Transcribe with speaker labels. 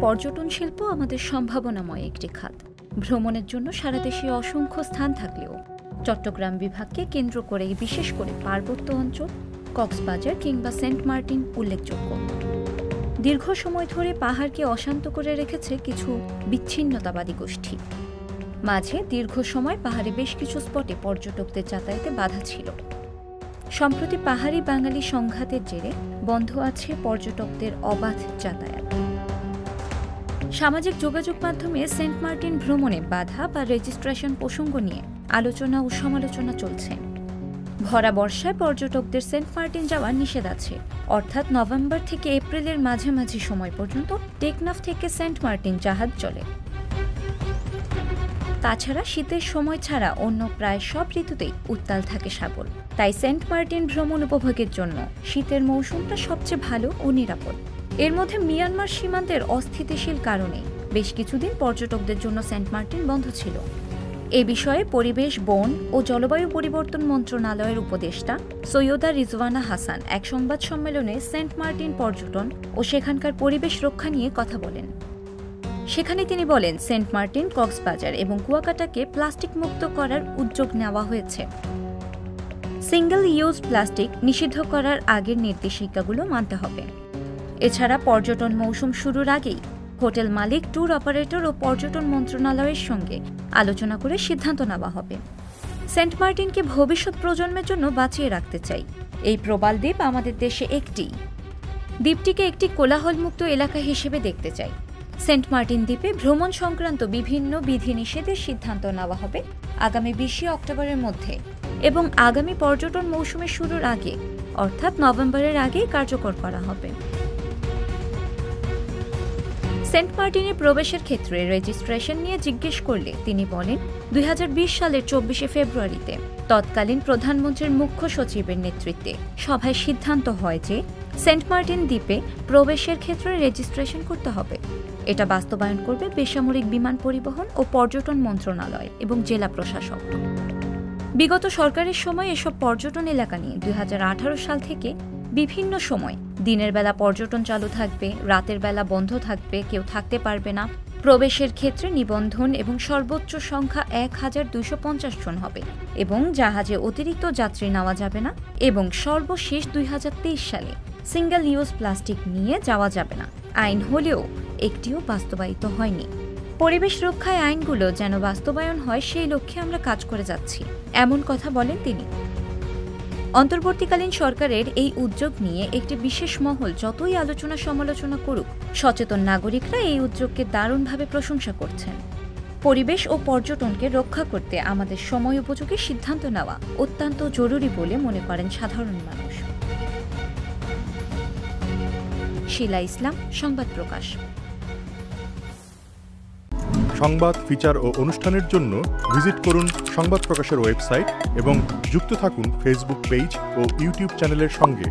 Speaker 1: পর্যটন শিল্প আমাদের সম্ভাবনাময় একটি খাত। ভ্রমণের জন্য সারা দেশে অসংখ্য স্থান থাকলেও চট্টগ্রাম বিভাগকে কেন্দ্র করে বিশেষ করে পার্বত্য অঞ্চল, কক্সবাজার কিংবা সেন্ট মার্টিন উল্লেখযোগ্য। দীর্ঘ সময় ধরে পাহাড়কে অশান্ত করে রেখেছে কিছু বিচ্ছিন্নতাবাদী গোষ্ঠী। মাঝে দীর্ঘ সময় পাহাড়ে বেশ কিছু স্পটে পর্যটকদের যাতায়াতে বাধা ছিল। সম্প্রতি পাহাড়ি বাঙালি সংঘাতের জেরে বন্ধ আছে পর্যটকদের অবাধ যাতায়াত। সামাজিক যোগাযোগ মাধ্যমে সেন্ট মার্টিন ভ্রমণে বাধা বা রেজিস্ট্রেশন প্রসঙ্গ নিয়ে আলোচনা ও সমালোচনা চলছে। ভরা বর্ষায় পর্যটকদের সেন্ট মার্টিন যাওয়া নিষেধ আছে, অর্থাৎ নভেম্বর থেকে এপ্রিলের মাঝামাঝি সময় পর্যন্ত টেকনাফ থেকে সেন্ট মার্টিন জাহাজ চলে। তাছাড়া শীতের সময় ছাড়া অন্য প্রায় সব ঋতুতেই উত্তাল থাকে সাগর। তাই সেন্ট মার্টিন ভ্রমণ উপভোগের জন্য শীতের মৌসুমটা সবচেয়ে ভালো ও নিরাপদ। এর মধ্যে মিয়ানমার সীমান্তের অস্থিতিশীল কারণে বেশ কিছুদিন পর্যটকদের জন্য সেন্ট মার্টিন বন্ধ ছিল। এ বিষয়ে পরিবেশ, বন ও জলবায়ু পরিবর্তন মন্ত্রণালয়ের উপদেষ্টা সৈয়দা রিজওয়ানা হাসান এক সংবাদ সম্মেলনে সেন্ট মার্টিন পর্যটন ও সেখানকার পরিবেশ রক্ষা নিয়ে কথা বলেন। সেখানে তিনি বলেন, সেন্ট মার্টিন, কক্সবাজার এবং কুয়াকাটাকে প্লাস্টিক মুক্ত করার উদ্যোগ নেওয়া হয়েছে। সিঙ্গেল ইউজ প্লাস্টিক নিষিদ্ধ করার আগের নির্দেশিকাগুলো মানতে হবে। এছাড়া পর্যটন মৌসুম শুরুর আগেই হোটেল মালিক, ট্যুর অপারেটর ও পর্যটন মন্ত্রণালয়ের সঙ্গে আলোচনা করে সিদ্ধান্ত নেওয়া হবে। সেন্ট মার্টিনকে ভবিষ্যৎ প্রজন্মের জন্য বাঁচিয়ে রাখতে চাই। এই প্রবাল দ্বীপ আমাদের দেশে একটি। দ্বীপটিকে একটি কোলাহলমুক্ত এলাকা হিসেবে দেখতে চাই। সেন্ট মার্টিন দ্বীপে ভ্রমণ সংক্রান্ত বিভিন্ন বিধিনিষেধের সিদ্ধান্ত নেওয়া হবে আগামী 20 অক্টোবরের মধ্যে এবং আগামী পর্যটন মৌসুমের শুরুর আগে, অর্থাৎ নভেম্বরের আগেই কার্যকর করা হবে। সেন্ট মার্টিনে প্রবেশের ক্ষেত্রে রেজিস্ট্রেশন নিয়ে জিজ্ঞেস করলে তিনি বলেন, 2020 সালের 24 ফেব্রুয়ারিতে তৎকালীন প্রধানমন্ত্রীর মুখ্য সচিবের নেতৃত্বে সভায় সিদ্ধান্ত হয় যে সেন্ট মার্টিন দ্বীপে প্রবেশের ক্ষেত্রে রেজিস্ট্রেশন করতে হবে। এটা বাস্তবায়ন করবে বেসামরিক বিমান পরিবহন ও পর্যটন মন্ত্রণালয় এবং জেলা প্রশাসক। বিগত সরকারের সময় এসব পর্যটন এলাকা নিয়ে 2018 সাল থেকে বিভিন্ন সময় দিনের বেলা পর্যটন চালু থাকবে, রাতের বেলা বন্ধ থাকবে, কেউ থাকতে পারবে না, প্রবেশের ক্ষেত্রে নিবন্ধন এবং সর্বোচ্চ সংখ্যা 1250 জন হবে এবং জাহাজে অতিরিক্ত যাত্রী নেওয়া যাবে না এবং সর্বশেষ 2023 সালে সিঙ্গেল ইউজ প্লাস্টিক নিয়ে যাওয়া যাবে না আইন হলেও একটিও বাস্তবায়িত হয়নি। পরিবেশ রক্ষায় আইনগুলো যেন বাস্তবায়ন হয় সেই লক্ষ্যে আমরা কাজ করে যাচ্ছি, এমন কথা বলেন তিনি। অন্তর্বর্তীকালীন সরকারের এই উদ্যোগ নিয়ে একটি বিশেষ মহল যতই আলোচনা সমালোচনা করুক, সচেতন নাগরিকরা এই উদ্যোগকে দারুণভাবে প্রশংসা করছেন। পরিবেশ ও পর্যটনকে রক্ষা করতে আমাদের সময় উপযোগী সিদ্ধান্ত নেওয়া অত্যন্ত জরুরি বলে মনে করেন সাধারণ মানুষ। শিলা ইসলাম, সংবাদ প্রকাশ।
Speaker 2: সংবাদ, ফিচার ও অনুষ্ঠানের জন্য ভিজিট করুন সংবাদ প্রকাশের ওয়েবসাইট এবং যুক্ত থাকুন ফেসবুক পেজ ও ইউটিউব চ্যানেলের সঙ্গে।